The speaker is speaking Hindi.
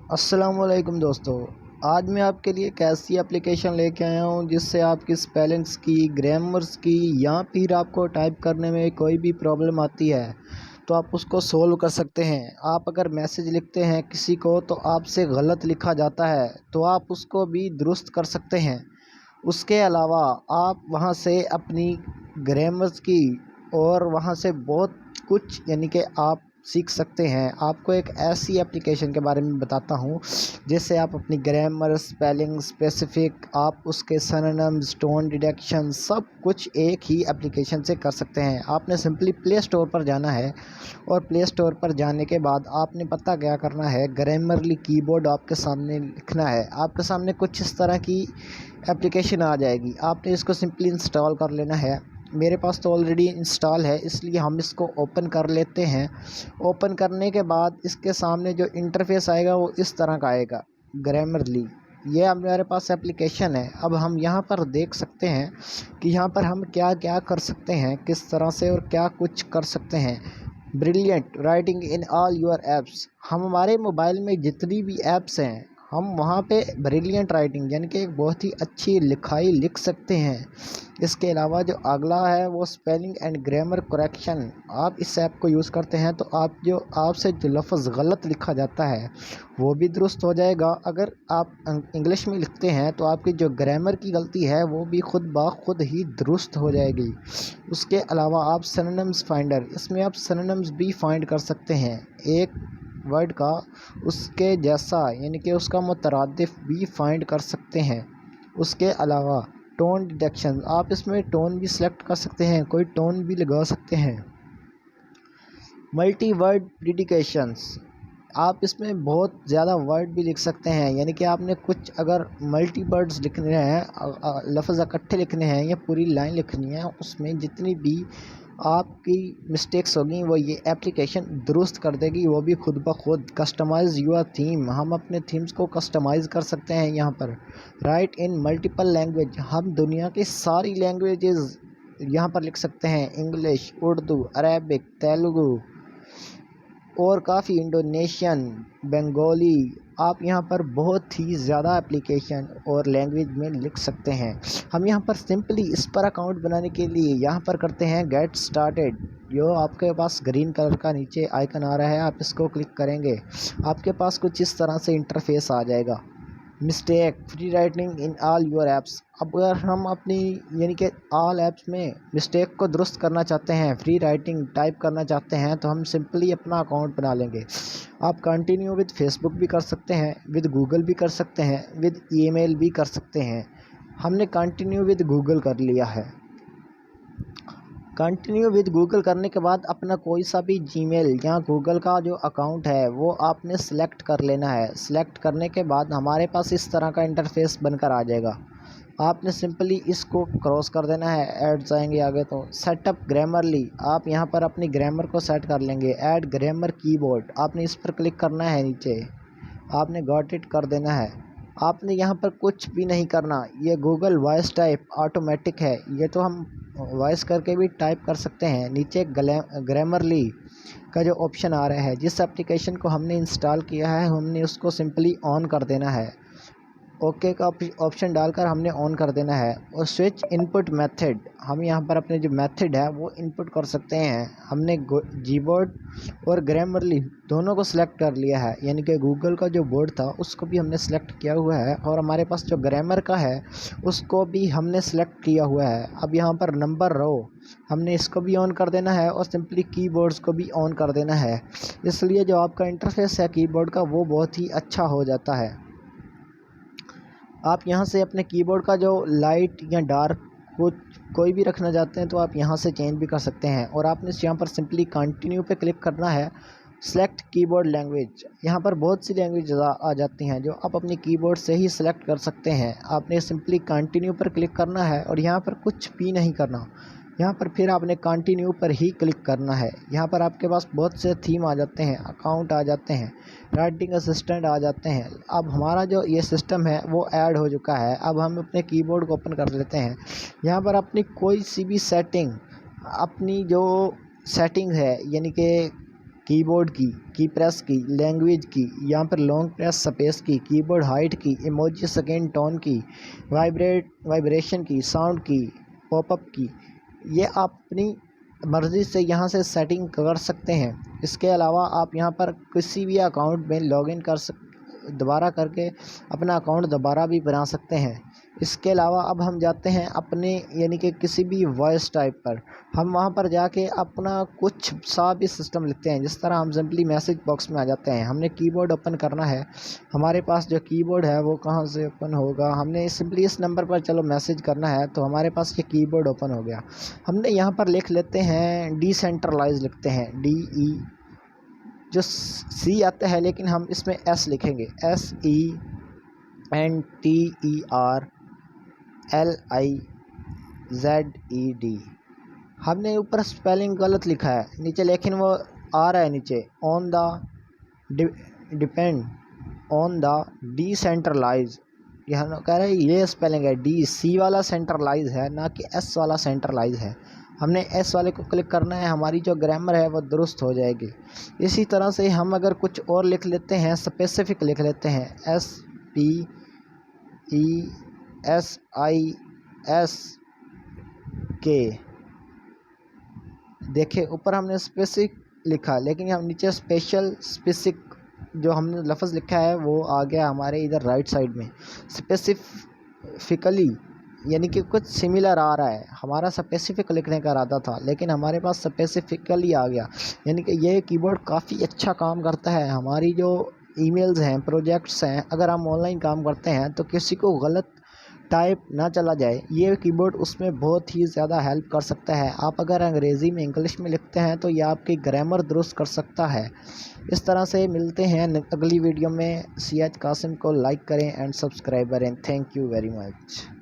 अस्सलामुअलैकुम दोस्तों। आज मैं आपके लिए एक ऐसी एप्लीकेशन लेके आया हूँ जिससे आपकी स्पेलिंग्स की, ग्रामर्स की या फिर आपको टाइप करने में कोई भी प्रॉब्लम आती है तो आप उसको सोल्व कर सकते हैं। आप अगर मैसेज लिखते हैं किसी को तो आपसे गलत लिखा जाता है तो आप उसको भी दुरुस्त कर सकते हैं। उसके अलावा आप वहाँ से अपनी ग्रामर्स की और वहाँ से बहुत कुछ यानी कि आप सीख सकते हैं। आपको एक ऐसी एप्लीकेशन के बारे में बताता हूँ जिससे आप अपनी ग्रामर, स्पेलिंग, स्पेसिफिक, आप उसके सिनोनिम्स, टोन डिटेक्शन सब कुछ एक ही एप्लीकेशन से कर सकते हैं। आपने सिंपली प्ले स्टोर पर जाना है और प्ले स्टोर पर जाने के बाद आपने पता क्या करना है, ग्रामरली कीबोर्ड आपके सामने लिखना है। आपके सामने कुछ इस तरह की एप्लीकेशन आ जाएगी। आपने इसको सिंपली इंस्टॉल कर लेना है। मेरे पास तो ऑलरेडी इंस्टॉल है, इसलिए हम इसको ओपन कर लेते हैं। ओपन करने के बाद इसके सामने जो इंटरफेस आएगा वो इस तरह का आएगा, ग्रामरली। ये अब मेरे पास एप्लीकेशन है। अब हम यहाँ पर देख सकते हैं कि यहाँ पर हम क्या क्या कर सकते हैं, किस तरह से और क्या कुछ कर सकते हैं। Brilliant writing in all your apps. हम हमारे मोबाइल में जितनी भी ऐप्स हैं हम वहाँ पे ब्रिलियंट राइटिंग यानी कि एक बहुत ही अच्छी लिखाई लिख सकते हैं। इसके अलावा जो अगला है वो स्पेलिंग एंड ग्रामर करेक्शन। आप इस ऐप को यूज़ करते हैं तो आपसे जो लफ्ज़ गलत लिखा जाता है वो भी दुरुस्त हो जाएगा। अगर आप इंग्लिश में लिखते हैं तो आपकी जो ग्रामर की गलती है वो भी खुद ब खुद ही दुरुस्त हो जाएगी। उसके अलावा आप सिनोनिम्स फाइंडर, इसमें आप सिनोनिम्स भी फाइंड कर सकते हैं। एक वर्ड का उसके जैसा यानी कि उसका मुतरादिफ भी फाइंड कर सकते हैं। उसके अलावा टोन डिटेक्शन, आप इसमें टोन भी सिलेक्ट कर सकते हैं, कोई टोन भी लगा सकते हैं। मल्टी वर्ड प्रिडिकेशंस, आप इसमें बहुत ज़्यादा वर्ड भी लिख सकते हैं। यानी कि आपने कुछ अगर मल्टी वर्ड्स लिखने हैं, लफ्ज़ इकट्ठे लिखने हैं या पूरी लाइन लिखनी है, उसमें जितनी भी आपकी मिस्टेक्स होगी वो ये एप्लीकेशन दुरुस्त कर देगी, वो भी खुद ब खुद। कस्टमाइज़ योर थीम, हम अपने थीम्स को कस्टमाइज़ कर सकते हैं यहाँ पर। राइट इन मल्टीपल लैंग्वेज, हम दुनिया की सारी लैंग्वेजेस यहाँ पर लिख सकते हैं। इंग्लिश, उर्दू, अरेबिक, तेलुगु और काफ़ी इंडोनेशियन, बंगाली। आप यहाँ पर बहुत ही ज़्यादा एप्लीकेशन और लैंग्वेज में लिख सकते हैं। हम यहाँ पर सिंपली इस पर अकाउंट बनाने के लिए यहाँ पर करते हैं गेट स्टार्टेड। जो आपके पास ग्रीन कलर का नीचे आइकन आ रहा है, आप इसको क्लिक करेंगे, आपके पास कुछ इस तरह से इंटरफेस आ जाएगा। Mistake free writing in all your apps. अब अगर हम अपनी यानी कि ऑल ऐप्स में मिस्टेक को दुरुस्त करना चाहते हैं, फ्री राइटिंग टाइप करना चाहते हैं, तो हम सिंपली अपना अकाउंट बना लेंगे। आप कंटिन्यू विद फेसबुक भी कर सकते हैं, विद गूगल भी कर सकते हैं, विद ईमेल भी कर सकते हैं। हमने कंटिन्यू विद गूगल कर लिया है। कंटिन्यू विद गूगल करने के बाद अपना कोई सा भी जीमेल या गूगल का जो अकाउंट है वो आपने सेलेक्ट कर लेना है। सेलेक्ट करने के बाद हमारे पास इस तरह का इंटरफेस बनकर आ जाएगा। आपने सिंपली इसको क्रॉस कर देना है, ऐड जाएंगे आगे तो सेटअप ग्रामरली, आप यहाँ पर अपनी ग्रामर को सेट कर लेंगे। ऐड ग्रामर कीबोर्ड, आपने इस पर क्लिक करना है, नीचे आपने गॉट इट कर देना है। आपने यहाँ पर कुछ भी नहीं करना। ये गूगल वॉइस टाइप ऑटोमेटिक है, ये तो हम वॉइस करके भी टाइप कर सकते हैं। नीचे ग्रामरली का जो ऑप्शन आ रहा है, जिस एप्लीकेशन को हमने इंस्टॉल किया है हमने उसको सिंपली ऑन कर देना है। ओके का ऑप्शन डालकर हमने ऑन कर देना है। और स्विच इनपुट मेथड, हम यहाँ पर अपने जो मेथड है वो इनपुट कर सकते हैं। हमने जीबोर्ड और ग्रामरली दोनों को सिलेक्ट कर लिया है, यानी कि गूगल का जो बोर्ड था उसको भी हमने सेलेक्ट किया हुआ है और हमारे पास जो ग्रामर का है उसको भी हमने सेलेक्ट किया हुआ है। अब यहाँ पर नंबर रो, हमने इसको भी ऑन कर देना है और सिंपली कीबोर्ड्स को भी ऑन कर देना है। इसलिए जो आपका इंटरफेस है कीबोर्ड का वो बहुत ही अच्छा हो जाता है। आप यहाँ से अपने कीबोर्ड का जो लाइट या डार्क कोई भी रखना चाहते हैं तो आप यहाँ से चेंज भी कर सकते हैं। और आपने यहाँ पर सिंपली कंटिन्यू पे क्लिक करना है। सेलेक्ट कीबोर्ड लैंग्वेज, यहाँ पर बहुत सी लैंग्वेज आ जाती हैं जो आप अपने कीबोर्ड से ही सिलेक्ट कर सकते हैं। आपने सिंपली कंटिन्यू पर क्लिक करना है और यहाँ पर कुछ भी नहीं करना। यहाँ पर फिर आपने कंटिन्यू पर ही क्लिक करना है। यहाँ पर आपके पास बहुत से थीम आ जाते हैं, अकाउंट आ जाते हैं, राइटिंग असिस्टेंट आ जाते हैं। अब हमारा जो ये सिस्टम है वो ऐड हो चुका है। अब हम अपने कीबोर्ड को ओपन कर लेते हैं। यहाँ पर अपनी कोई सी भी सेटिंग, अपनी जो सेटिंग है यानी कि कीबोर्ड की प्रेस की, लैंग्वेज की, यहाँ पर लॉन्ग प्रेस स्पेस की, कीबोर्ड हाइट की, इमोजी सेकंड टोन की, वाइब्रेशन की, साउंड की, पॉपअप की, ये आप अपनी मर्ज़ी से यहाँ से सेटिंग कर सकते हैं। इसके अलावा आप यहाँ पर किसी भी अकाउंट में लॉगिन दोबारा करके अपना अकाउंट दोबारा भी बना सकते हैं। इसके अलावा अब हम जाते हैं अपने यानी कि किसी भी वॉइस टाइप पर, हम वहाँ पर जाके अपना कुछ सा भी सिस्टम लिखते हैं। जिस तरह हम सिंपली मैसेज बॉक्स में आ जाते हैं, हमने कीबोर्ड ओपन करना है, हमारे पास जो कीबोर्ड है वो कहाँ से ओपन होगा, हमने सिंपली इस नंबर पर चलो मैसेज करना है, तो हमारे पास ये कीबोर्ड ओपन हो गया। हमने यहाँ पर लिख लेते हैं डिसेंट्रलाइज, लिखते हैं DE, जो C आता है लेकिन हम इसमें S लिखेंगे, SENTERLIZED। हमने ऊपर स्पेलिंग गलत लिखा है नीचे, लेकिन वो आ रहा है नीचे, on the depend on the decentralise, यहाँ कह रहे हैं ये स्पेलिंग है, DC वाला सेंट्रलाइज है ना कि S वाला सेंट्रलाइज है। हमने S वाले को क्लिक करना है, हमारी जो ग्रामर है वो दुरुस्त हो जाएगी। इसी तरह से हम अगर कुछ और लिख लेते हैं, स्पेसिफिक लिख लेते हैं, SPECISK, देखिए ऊपर हमने स्पेसिफिक लिखा लेकिन हम नीचे स्पेसिफिक जो हमने लफ्ज़ लिखा है वो आ गया हमारे इधर राइट साइड में। स्पेसिफिकली यानी कि कुछ सिमिलर आ रहा है, हमारा स्पेसिफिक लिखने का इरादा था लेकिन हमारे पास स्पेसिफिकली आ गया। यानी कि ये कीबोर्ड काफ़ी अच्छा काम करता है। हमारी जो ईमेल्स हैं, प्रोजेक्ट्स हैं, अगर हम ऑनलाइन काम करते हैं तो किसी को गलत टाइप ना चला जाए, ये कीबोर्ड उसमें बहुत ही ज़्यादा हेल्प कर सकता है। आप अगर अंग्रेज़ी में इंग्लिश में लिखते हैं तो ये आपकी ग्रामर दुरुस्त कर सकता है। इस तरह से मिलते हैं अगली वीडियो में। CH कासिम को लाइक करें एंड सब्सक्राइब करें। Thank you very much.